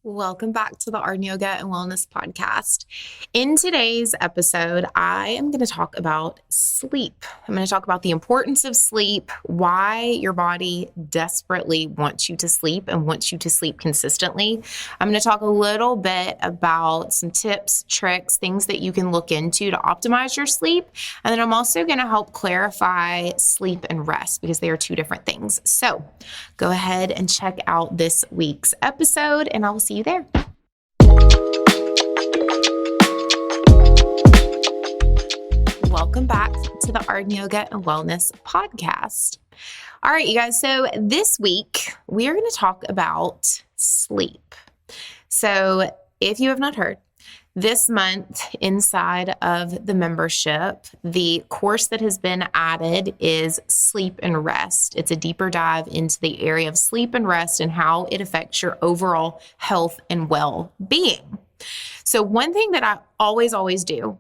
Welcome back to the Arden Yoga and Wellness podcast. In today's episode, I am going to talk about sleep. I'm going to talk about the importance of sleep, why your body desperately wants you to sleep and wants you to sleep consistently. I'm going to talk a little bit about some tips, tricks, things that you can look into to optimize your sleep. And then I'm also going to help clarify sleep and rest because they are two different things. So go ahead and check out this week's episode and I will see you there. Welcome back to the Arden Yoga and Wellness podcast. All right, you guys. So this week we are going to talk about sleep. So if you have not heard, this month inside of the membership, the course that has been added is sleep and rest. It's a deeper dive into the area of sleep and rest and how it affects your overall health and well-being. So one thing that I always do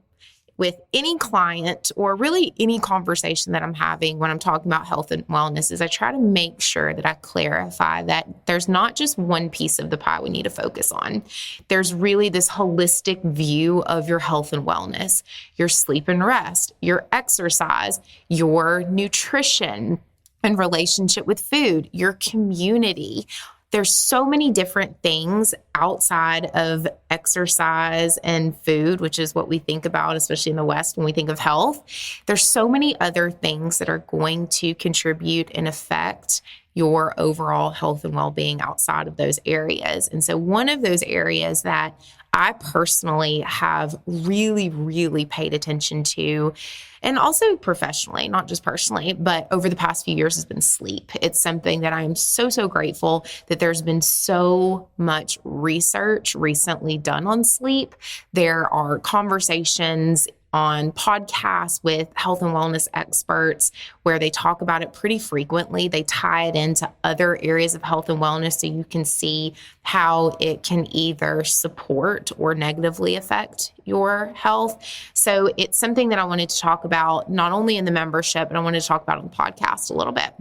with any client or really any conversation that I'm having when I'm talking about health and wellness is I try to make sure that I clarify that there's not just one piece of the pie we need to focus on. There's really this holistic view of your health and wellness, your sleep and rest, your exercise, your nutrition and relationship with food, your community. There's so many different things outside of exercise and food, which is what we think about, especially in the West when we think of health. There's so many other things that are going to contribute and affect your overall health and well-being outside of those areas. And so one of those areas that I personally have really paid attention to, and also professionally, not just personally, but over the past few years has been sleep. It's something that I'm so grateful that there's been so much research recently done on sleep. There are conversations on podcasts with health and wellness experts where they talk about it pretty frequently. They tie it into other areas of health and wellness so you can see how it can either support or negatively affect your health. So it's something that I wanted to talk about not only in the membership, but I wanted to talk about on the podcast a little bit.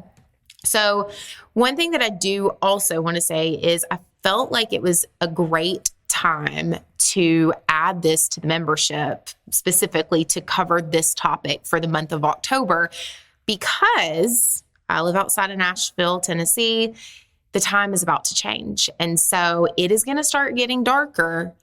So one thing that I do also want to say is I felt like it was a great time to add this to the membership, specifically to cover this topic for the month of October, because I live outside of Nashville, Tennessee. The time is about to change. And so it is going to start getting darker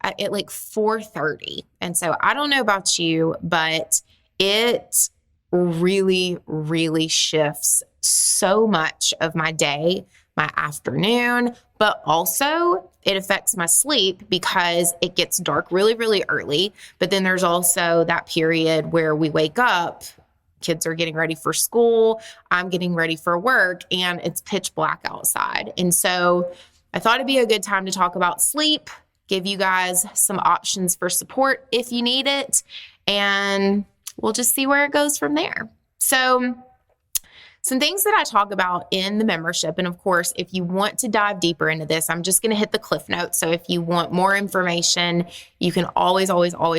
at like 4:30. And so I don't know about you, but it really shifts so much of my day, my afternoon, but also it affects my sleep because it gets dark really early. But then there's also that period where we wake up, kids are getting ready for school, I'm getting ready for work, and it's pitch black outside. And so I thought it'd be a good time to talk about sleep, give you guys some options for support if you need it, and we'll just see where it goes from there. So some things that I talk about in the membership, and of course, if you want to dive deeper into this, I'm just going to hit the cliff notes. So if you want more information, you can always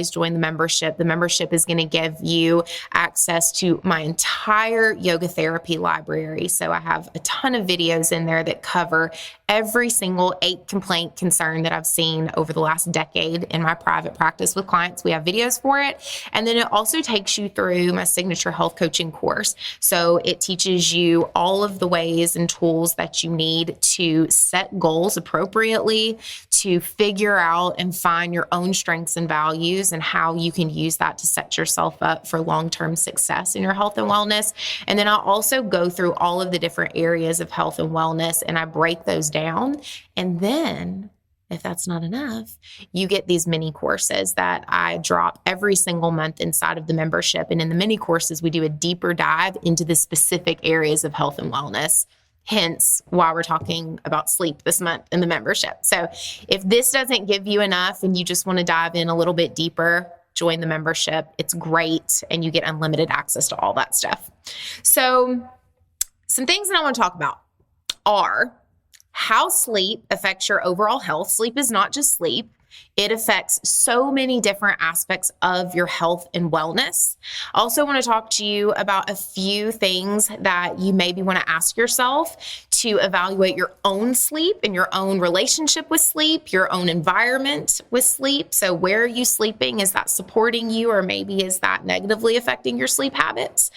join the membership. The membership is going to give you access to my entire yoga therapy library. So I have a ton of videos in there that cover every single ache, complaint, concern that I've seen over the last decade in my private practice with clients. We have videos for it. And then it also takes you through my signature health coaching course. So it teaches you all of the ways and tools that you need to set goals appropriately, to figure out and find your own strengths and values and how you can use that to set yourself up for long-term success in your health and wellness. And then I'll also go through all of the different areas of health and wellness and I break those down. And then if that's not enough, you get these mini courses that I drop every single month inside of the membership. And in the mini courses, we do a deeper dive into the specific areas of health and wellness. Hence why we're talking about sleep this month in the membership. So if this doesn't give you enough and you just want to dive in a little bit deeper, join the membership. It's great. And you get unlimited access to all that stuff. So some things that I want to talk about are how sleep affects your overall health. Sleep is not just sleep. It affects so many different aspects of your health and wellness. I also want to talk to you about a few things that you maybe want to ask yourself to evaluate your own sleep and your own relationship with sleep, your own environment with sleep. So where are you sleeping? Is that supporting you, or maybe is that negatively affecting your sleep habits?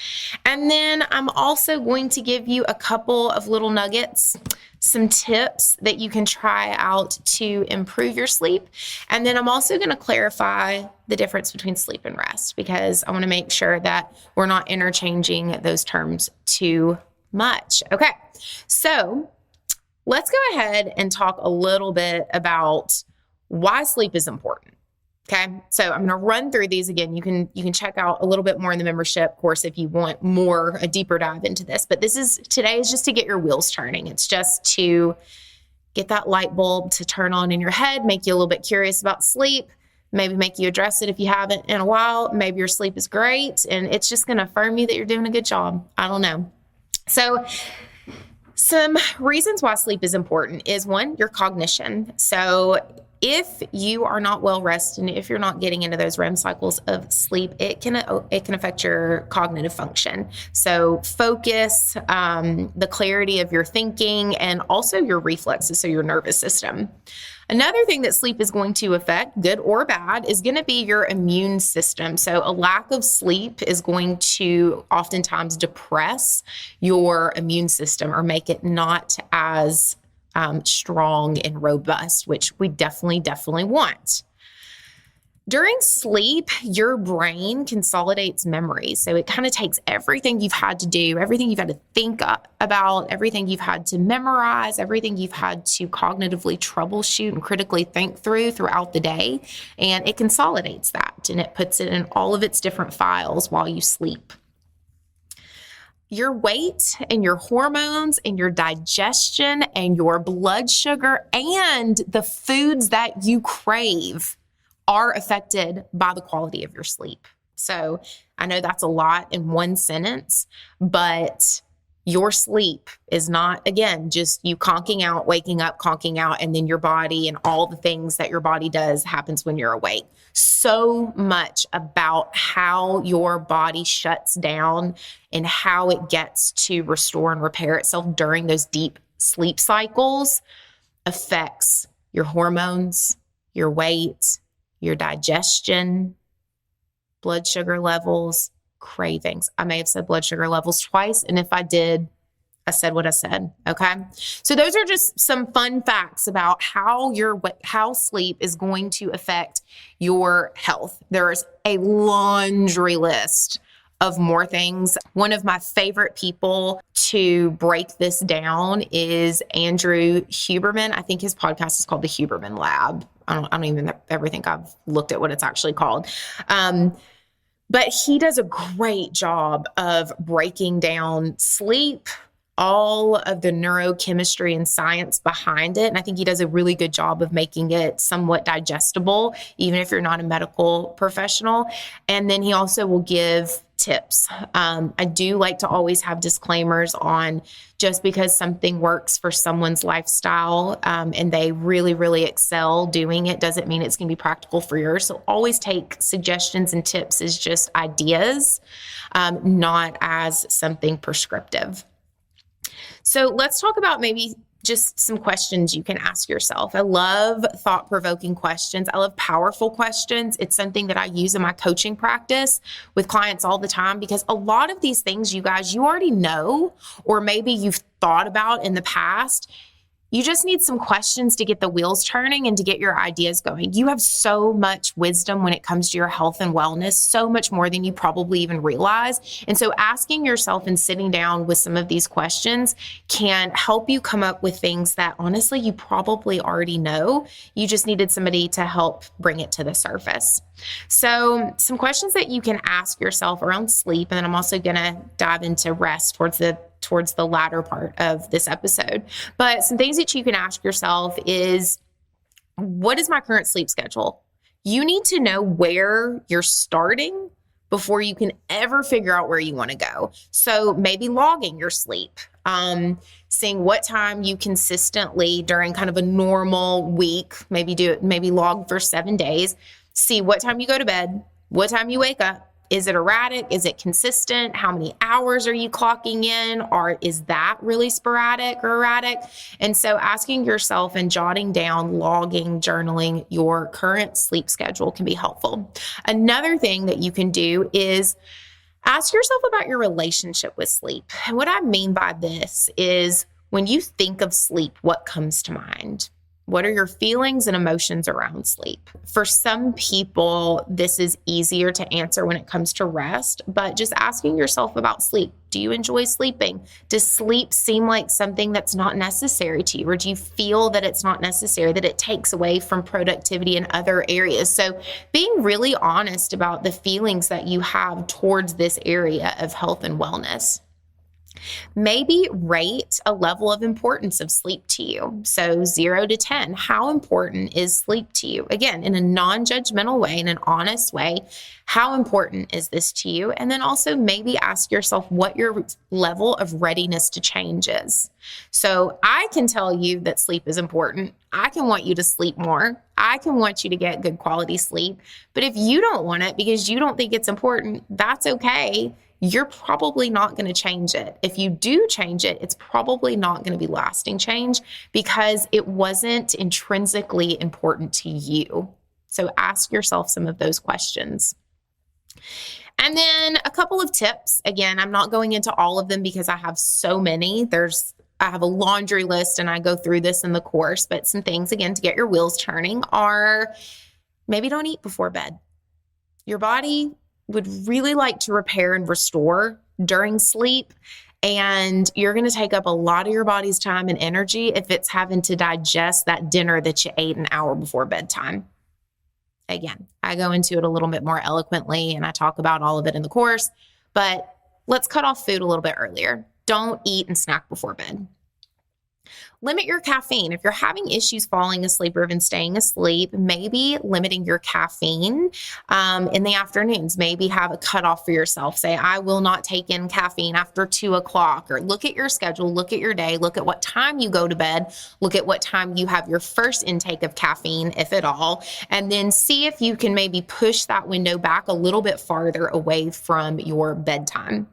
And then I'm also going to give you a couple of little nuggets, some tips that you can try out to improve your sleep. And then I'm also going to clarify the difference between sleep and rest, because I want to make sure that we're not interchanging those terms too much. Okay, so let's go ahead and talk a little bit about why sleep is important. Okay, so I'm going to run through these again. You can check out a little bit more in the membership course if you want a deeper dive into this. But today is just to get your wheels turning. It's just to get that light bulb to turn on in your head, make you a little bit curious about sleep, maybe make you address it if you haven't in a while. Maybe your sleep is great, and it's just going to affirm you that you're doing a good job. I don't know. So some reasons why sleep is important is, one, your cognition. So if you are not well rested, and if you're not getting into those REM cycles of sleep, it can affect your cognitive function. So focus, the clarity of your thinking, and also your reflexes, so your nervous system. Another thing that sleep is going to affect, good or bad, is going to be your immune system. So a lack of sleep is going to oftentimes depress your immune system or make it not as strong and robust, which we definitely want. During sleep, your brain consolidates memories. So it kind of takes everything you've had to do, everything you've had to think about, everything you've had to memorize, everything you've had to cognitively troubleshoot and critically think throughout the day, and it consolidates that and it puts it in all of its different files while you sleep. Your weight and your hormones and your digestion and your blood sugar and the foods that you crave are affected by the quality of your sleep. So I know that's a lot in one sentence, but your sleep is not, again, just you conking out, waking up, conking out, and then your body and all the things that your body does happens when you're awake. So much about how your body shuts down and how it gets to restore and repair itself during those deep sleep cycles affects your hormones, your weight, your digestion, blood sugar levels, cravings. I may have said blood sugar levels twice, and if I did, I said what I said, okay? So those are just some fun facts about how sleep is going to affect your health. There is a laundry list of more things. One of my favorite people to break this down is Andrew Huberman. I think his podcast is called The Huberman Lab. I don't even ever think I've looked at what it's actually called. But he does a great job of breaking down sleep, all of the neurochemistry and science behind it. And I think he does a really good job of making it somewhat digestible, even if you're not a medical professional. And then he also will give tips. I do like to always have disclaimers on just because something works for someone's lifestyle and they really excel doing it doesn't mean it's going to be practical for yours. So always take suggestions and tips as just ideas, not as something prescriptive. So let's talk about maybe just some questions you can ask yourself. I love thought-provoking questions. I love powerful questions. It's something that I use in my coaching practice with clients all the time, because a lot of these things, you guys, you already know, or maybe you've thought about in the past. You just need some questions to get the wheels turning and to get your ideas going. You have so much wisdom when it comes to your health and wellness, so much more than you probably even realize. And so asking yourself and sitting down with some of these questions can help you come up with things that honestly you probably already know. You just needed somebody to help bring it to the surface. So some questions that you can ask yourself around sleep, and then I'm also going to dive into rest towards the latter part of this episode. But some things that you can ask yourself is, what is my current sleep schedule? You need to know where you're starting before you can ever figure out where you want to go. So maybe logging your sleep, seeing what time you consistently during kind of a normal week, maybe log for 7 days, see what time you go to bed, what time you wake up. Is it erratic? Is it consistent? How many hours are you clocking in? Or is that really sporadic or erratic? And so asking yourself and jotting down, logging, journaling your current sleep schedule can be helpful. Another thing that you can do is ask yourself about your relationship with sleep. And what I mean by this is when you think of sleep, what comes to mind? What are your feelings and emotions around sleep? For some people, this is easier to answer when it comes to rest, but just asking yourself about sleep. Do you enjoy sleeping? Does sleep seem like something that's not necessary to you? Or do you feel that it's not necessary, that it takes away from productivity in other areas? So being really honest about the feelings that you have towards this area of health and wellness. Maybe rate a level of importance of sleep to you. So 0 to 10, how important is sleep to you? Again, in a non-judgmental way, in an honest way, how important is this to you? And then also maybe ask yourself what your level of readiness to change is. So I can tell you that sleep is important. I can want you to sleep more. I can want you to get good quality sleep. But if you don't want it because you don't think it's important, that's okay. You're probably not going to change it. If you do change it, it's probably not going to be lasting change because it wasn't intrinsically important to you. So ask yourself some of those questions. And then a couple of tips. Again, I'm not going into all of them because I have so many. I have a laundry list and I go through this in the course, but some things again to get your wheels turning are maybe don't eat before bed. Your body would really like to repair and restore during sleep. And you're going to take up a lot of your body's time and energy if it's having to digest that dinner that you ate an hour before bedtime. Again, I go into it a little bit more eloquently and I talk about all of it in the course, but let's cut off food a little bit earlier. Don't eat and snack before bed. Limit your caffeine. If you're having issues falling asleep or even staying asleep, maybe limiting your caffeine in the afternoons. Maybe have a cutoff for yourself. Say, I will not take in caffeine after 2:00, or look at your schedule, look at your day, look at what time you go to bed, look at what time you have your first intake of caffeine, if at all, and then see if you can maybe push that window back a little bit farther away from your bedtime.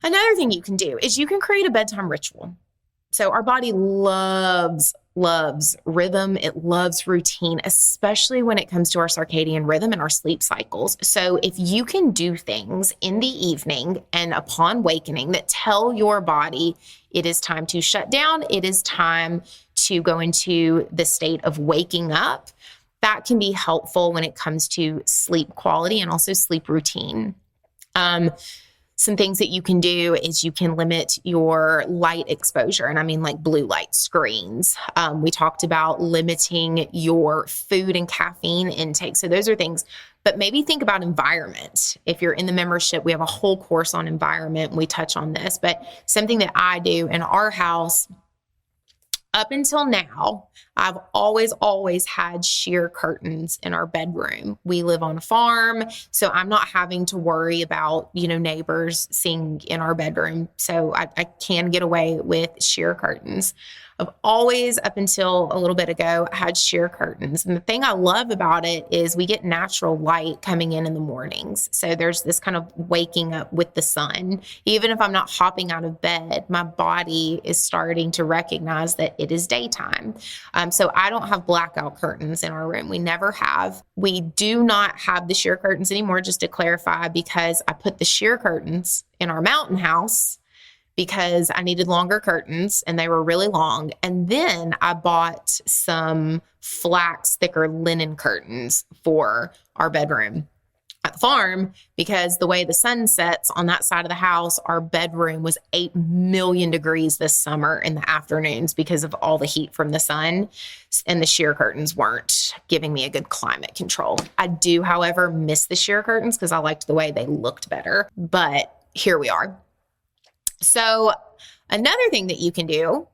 Another thing you can do is you can create a bedtime ritual. So our body loves rhythm. It loves routine, especially when it comes to our circadian rhythm and our sleep cycles. So if you can do things in the evening and upon wakening that tell your body it is time to shut down, it is time to go into the state of waking up, that can be helpful when it comes to sleep quality and also sleep routine. Some things that you can do is you can limit your light exposure. And I mean like blue light screens. We talked about limiting your food and caffeine intake. So those are things, but maybe think about environment. If you're in the membership, we have a whole course on environment. We touch on this, but something that I do in our house up until now, I've always had sheer curtains in our bedroom. We live on a farm, so I'm not having to worry about, neighbors seeing in our bedroom. So I can get away with sheer curtains. I've always, up until a little bit ago, had sheer curtains. And the thing I love about it is we get natural light coming in the mornings. So there's this kind of waking up with the sun. Even if I'm not hopping out of bed, my body is starting to recognize that it is daytime. So I don't have blackout curtains in our room. We never have. We do not have the sheer curtains anymore, just to clarify, because I put the sheer curtains in our mountain house because I needed longer curtains and they were really long. And then I bought some flax, thicker linen curtains for our bedroom at the farm because the way the sun sets on that side of the house, our bedroom was 8 million degrees this summer in the afternoons because of all the heat from the sun, and the sheer curtains weren't giving me a good climate control. I do, however, miss the sheer curtains because I liked the way they looked better, but here we are. So another thing that you can do,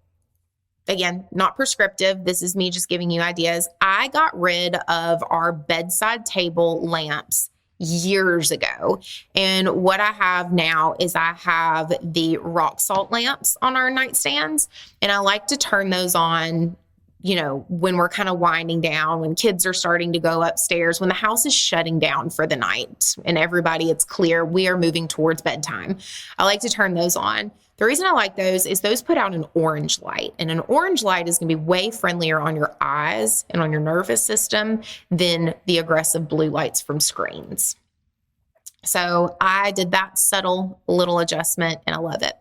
again, not prescriptive, this is me just giving you ideas. I got rid of our bedside table lamps years ago. And what I have now is I have the rock salt lamps on our nightstands, and I like to turn those on, when we're kind of winding down, when kids are starting to go upstairs, when the house is shutting down for the night and it's clear we are moving towards bedtime. I like to turn those on. The reason I like those is those put out an orange light, and an orange light is going to be way friendlier on your eyes and on your nervous system than the aggressive blue lights from screens. So I did that subtle little adjustment, and I love it.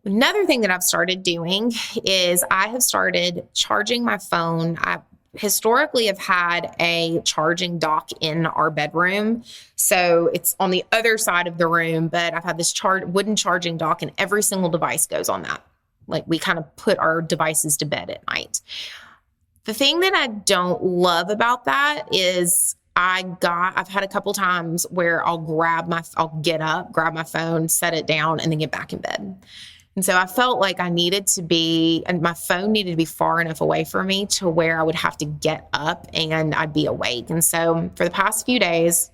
Another thing that I've started doing is I have started charging my phone. I historically have had a charging dock in our bedroom. So it's on the other side of the room, but I've had this wooden charging dock, and every single device goes on that. Like, we kind of put our devices to bed at night. The thing that I don't love about that is I've had a couple times where I'll get up, grab my phone, set it down, and then get back in bed. And so I felt like my phone needed to be far enough away from me to where I would have to get up and I'd be awake. And so for the past few days,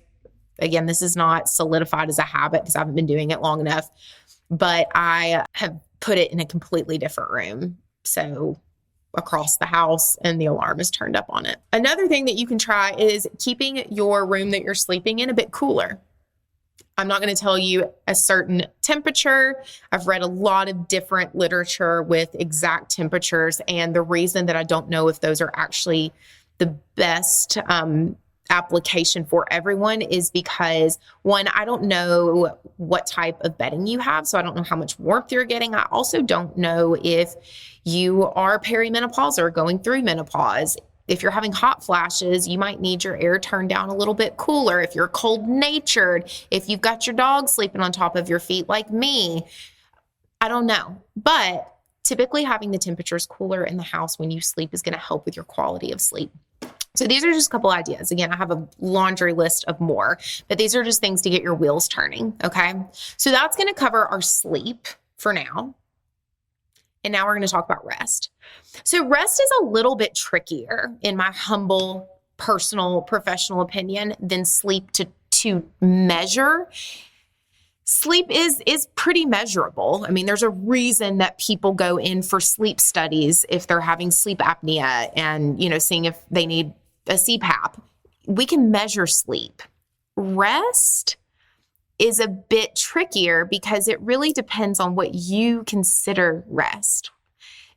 again, this is not solidified as a habit because I haven't been doing it long enough, but I have put it in a completely different room. So across the house, and the alarm is turned up on it. Another thing that you can try is keeping your room that you're sleeping in a bit cooler. I'm not going to tell you a certain temperature. I've read a lot of different literature with exact temperatures. And the reason that I don't know if those are actually the best application for everyone is because, one, I don't know what type of bedding you have. So I don't know how much warmth you're getting. I also don't know if you are perimenopause or going through menopause. If you're having hot flashes, you might need your air turned down a little bit cooler. If you're cold natured, if you've got your dog sleeping on top of your feet like me, I don't know. But typically having the temperatures cooler in the house when you sleep is going to help with your quality of sleep. So these are just a couple ideas. Again, I have a laundry list of more, but these are just things to get your wheels turning. Okay. So that's going to cover our sleep for now. And now we're going to talk about rest. So rest is a little bit trickier, in my humble, personal, professional opinion, than sleep to measure. Sleep is pretty measurable. I mean, there's a reason that people go in for sleep studies if they're having sleep apnea and, seeing if they need a CPAP. We can measure sleep. Rest is a bit trickier because it really depends on what you consider rest.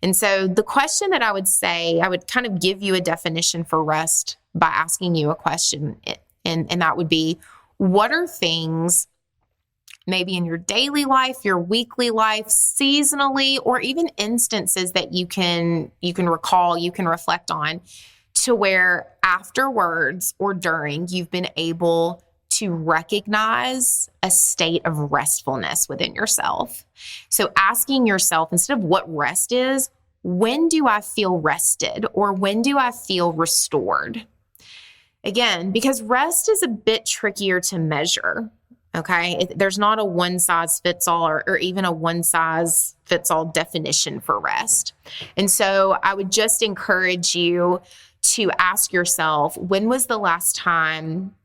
And so the question that I would say, I would kind of give you a definition for rest by asking you a question. And that would be, what are things maybe in your daily life, your weekly life, seasonally, or even instances that you can recall, you can reflect on, to where afterwards or during you've been able to recognize a state of restfulness within yourself. So asking yourself, instead of what rest is, when do I feel rested, or when do I feel restored? Again, because rest is a bit trickier to measure. Okay. There's not a one size fits all or even a one size fits all definition for rest. And so I would just encourage you to ask yourself, when was the last time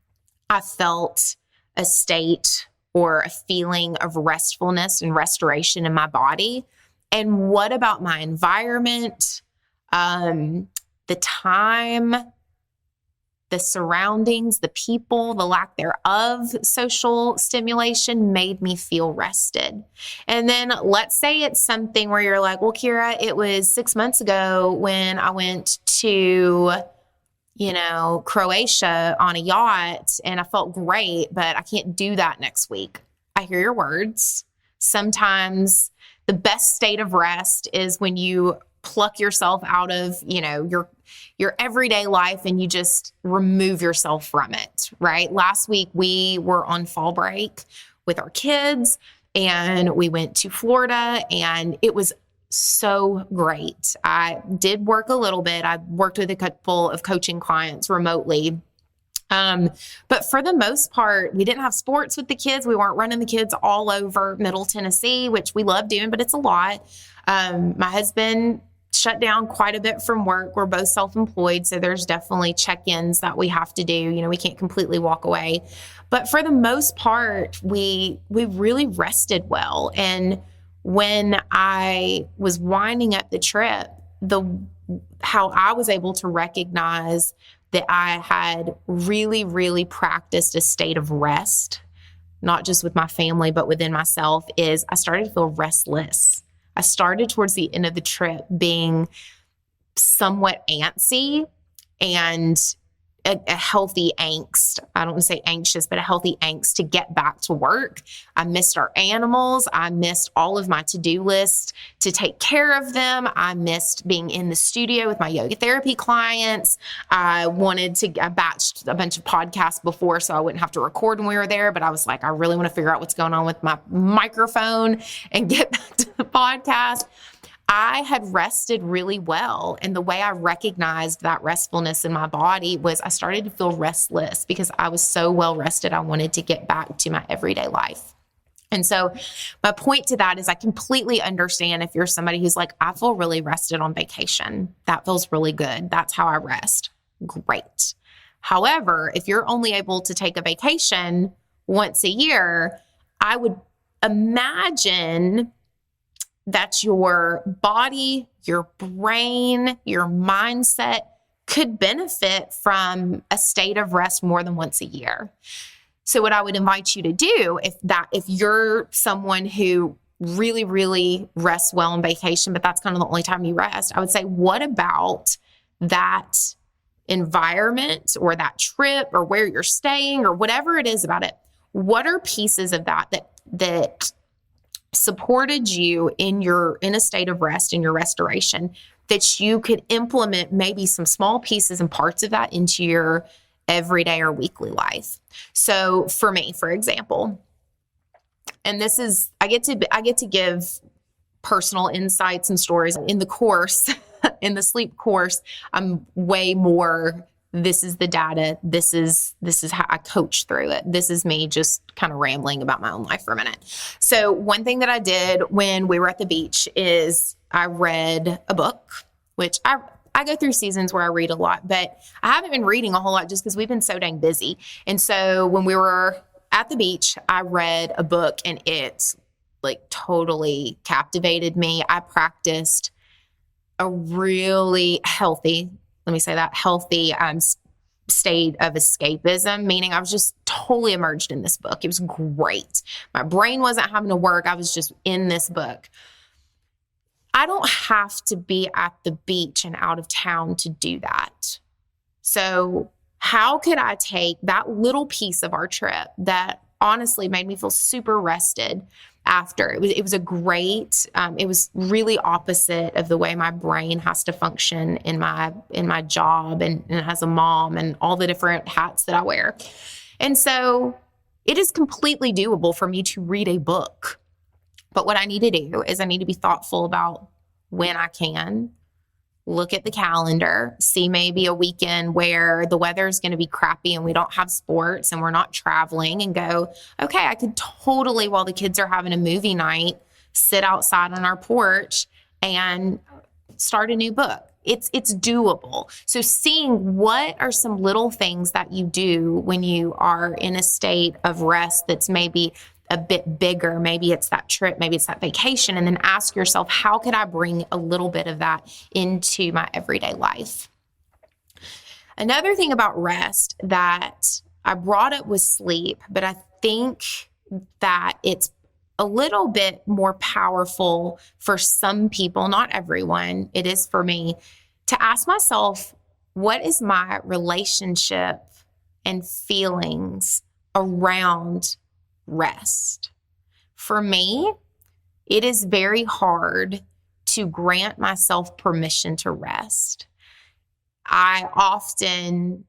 I felt a state or a feeling of restfulness and restoration in my body? And what about my environment, the time, the surroundings, the people, the lack thereof social stimulation made me feel rested? And then let's say it's something where you're like, well, Kira, it was 6 months ago when I went to Croatia on a yacht and I felt great, but I can't do that next week. I hear your words. Sometimes the best state of rest is when you pluck yourself out of, your everyday life and you just remove yourself from it, right? Last week we were on fall break with our kids and we went to Florida and it was so great. I did work a little bit. I worked with a couple of coaching clients remotely. But for the most part, we didn't have sports with the kids. We weren't running the kids all over Middle Tennessee, which we love doing, but it's a lot. My husband shut down quite a bit from work. We're both self-employed, so there's definitely check-ins that we have to do. You know, we can't completely walk away. But for the most part, we really rested well. And when I was winding up the trip, how I was able to recognize that I had really, really practiced a state of rest, not just with my family, but within myself, is I started to feel restless. I started towards the end of the trip being somewhat antsy and a healthy angst. I don't want to say anxious, but a healthy angst to get back to work. I missed our animals. I missed all of my to-do list to take care of them. I missed being in the studio with my yoga therapy clients. I batched a bunch of podcasts before so I wouldn't have to record when we were there, but I was like, I really want to figure out what's going on with my microphone and get back to the podcast. I had rested really well. And the way I recognized that restfulness in my body was I started to feel restless because I was so well rested. I wanted to get back to my everyday life. And so my point to that is I completely understand if you're somebody who's like, I feel really rested on vacation. That feels really good. That's how I rest. Great. However, if you're only able to take a vacation once a year, I would imagine that your body, your brain, your mindset could benefit from a state of rest more than once a year. So what I would invite you to do, if you're someone who really, really rests well on vacation, but that's kind of the only time you rest, I would say, what about that environment or that trip or where you're staying or whatever it is about it? What are pieces of that supported you in a state of rest, in your restoration, that you could implement maybe some small pieces and parts of that into your everyday or weekly life? So for me, for example, and this is, I get to give personal insights and stories in the course, in the sleep course. I'm way more, this is the data. This is how I coach through it. This is me just kind of rambling about my own life for a minute. So one thing that I did when we were at the beach is I read a book, which I go through seasons where I read a lot, but I haven't been reading a whole lot just because we've been so dang busy. And so when we were at the beach, I read a book and it like totally captivated me. I practiced a really healthy state of escapism, meaning I was just totally immersed in this book. It was great. My brain wasn't having to work. I was just in this book. I don't have to be at the beach and out of town to do that. So how could I take that little piece of our trip that honestly made me feel super rested after? It was a great, it was really opposite of the way my brain has to function in my job and as a mom and all the different hats that I wear. And so it is completely doable for me to read a book. But what I need to do is I need to be thoughtful about when I can look at the calendar, see maybe a weekend where the weather is going to be crappy and we don't have sports and we're not traveling, and go, okay, I could totally, while the kids are having a movie night, sit outside on our porch and start a new book. It's doable. So seeing what are some little things that you do when you are in a state of rest that's maybe a bit bigger, maybe it's that trip, maybe it's that vacation, and then ask yourself, how could I bring a little bit of that into my everyday life? Another thing about rest that I brought up was sleep, but I think that it's a little bit more powerful for some people, not everyone, it is for me, to ask myself, what is my relationship and feelings around rest? For me, it is very hard to grant myself permission to rest. I often,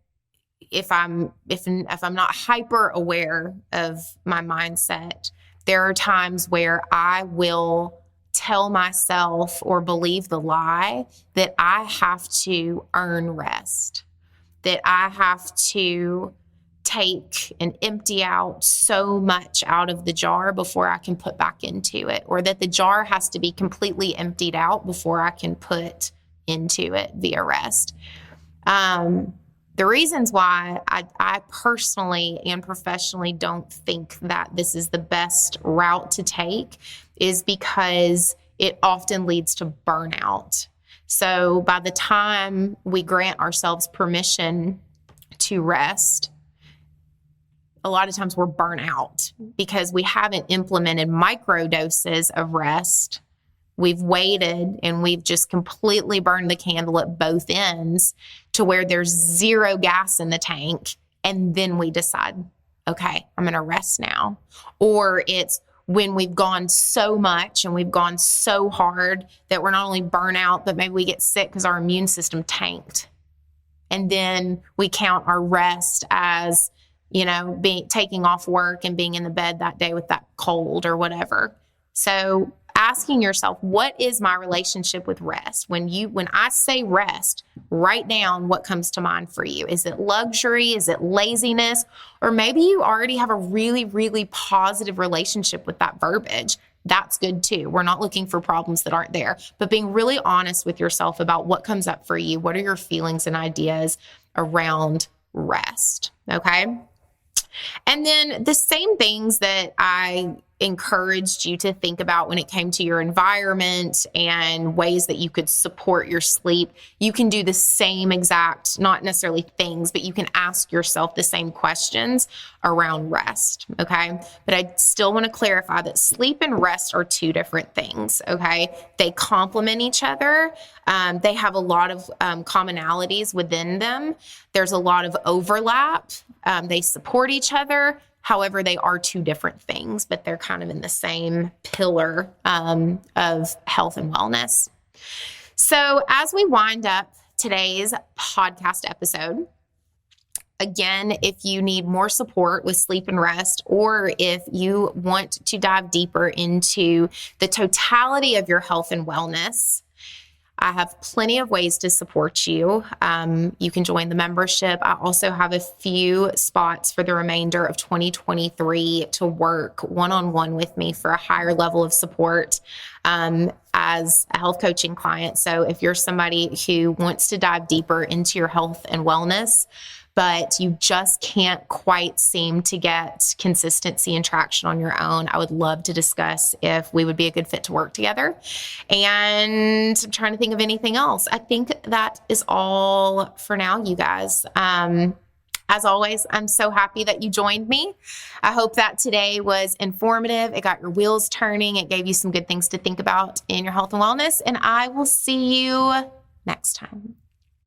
if I'm not hyper aware of my mindset, there are times where I will tell myself or believe the lie that I have to earn rest, that I have to take and empty out so much out of the jar before I can put back into it, or that the jar has to be completely emptied out before I can put into it via rest. The reasons why I personally and professionally don't think that this is the best route to take is because it often leads to burnout. So by the time we grant ourselves permission to rest, a lot of times we're burnt out because we haven't implemented micro doses of rest. We've waited and we've just completely burned the candle at both ends to where there's zero gas in the tank. And then we decide, okay, I'm going to rest now. Or it's when we've gone so much and we've gone so hard that we're not only burnt out, but maybe we get sick because our immune system tanked. And then we count our rest as, taking off work and being in the bed that day with that cold or whatever. So asking yourself, what is my relationship with rest? When I say rest, write down what comes to mind for you. Is it luxury? Is it laziness? Or maybe you already have a really, really positive relationship with that verbiage. That's good too. We're not looking for problems that aren't there, but being really honest with yourself about what comes up for you. What are your feelings and ideas around rest? Okay. And then the same things that I encouraged you to think about when it came to your environment and ways that you could support your sleep, you can do the same exact, not necessarily things, but you can ask yourself the same questions around rest, okay? But I still want to clarify that sleep and rest are two different things, okay? They complement each other. They have a lot of commonalities within them. There's a lot of overlap. They support each other. However, they are two different things, but they're kind of in the same pillar of health and wellness. So as we wind up today's podcast episode, again, if you need more support with sleep and rest, or if you want to dive deeper into the totality of your health and wellness, I have plenty of ways to support you. You can join the membership. I also have a few spots for the remainder of 2023 to work one-on-one with me for a higher level of support as a health coaching client. So if you're somebody who wants to dive deeper into your health and wellness, but you just can't quite seem to get consistency and traction on your own, I would love to discuss if we would be a good fit to work together. And I'm trying to think of anything else. I think that is all for now, you guys. As always, I'm so happy that you joined me. I hope that today was informative. It got your wheels turning. It gave you some good things to think about in your health and wellness. And I will see you next time.